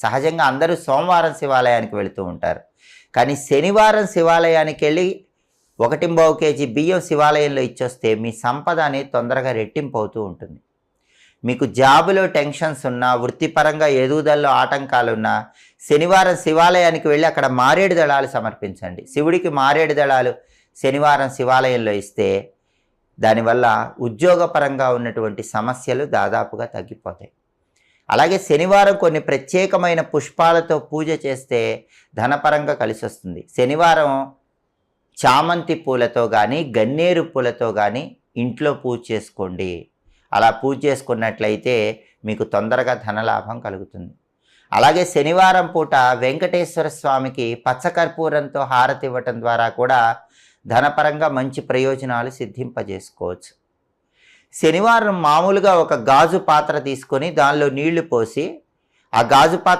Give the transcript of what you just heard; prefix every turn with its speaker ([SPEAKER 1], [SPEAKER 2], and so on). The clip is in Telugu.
[SPEAKER 1] సహజంగా అందరూ సోమవారం శివాలయానికి వెళుతూ ఉంటారు. కానీ శనివారం శివాలయానికి వెళ్ళి 1.25 కేజీ బియ్యం శివాలయంలో ఇచ్చొస్తే మీ సంపద అనేది తొందరగా రెట్టింపు అవుతూ ఉంటుంది. మీకు జాబులో టెన్షన్స్ ఉన్నా, వృత్తిపరంగా ఎదుగుదలలో ఆటంకాలున్నా శనివారం శివాలయానికి వెళ్ళి అక్కడ మారేడు దళాలు సమర్పించండి. శివుడికి మారేడు దళాలు శనివారం శివాలయంలో ఇస్తే దానివల్ల ఉద్యోగపరంగా ఉన్నటువంటి సమస్యలు దాదాపుగా తగ్గిపోతాయి. అలాగే శనివారం కొన్ని ప్రత్యేకమైన పుష్పాలతో పూజ చేస్తే ధనపరంగా కలిసి వస్తుంది. శనివారం చామంతి పూలతో కానీ గన్నేరు పూలతో కానీ ఇంట్లో పూజ చేసుకోండి. అలా పూజ చేసుకున్నట్లయితే మీకు తొందరగా ధనలాభం కలుగుతుంది. అలాగే శనివారం పూట వెంకటేశ్వర స్వామికి పచ్చకర్పూరంతో హారతి ఇవ్వటం ద్వారా కూడా ధనపరంగా మంచి ప్రయోజనాలు సిద్ధింపజేసుకోవచ్చు. శనివారం మామూలుగా ఒక గాజు పాత్ర తీసుకొని దానిలో నీళ్లు పోసి ఆ గాజు పాత్ర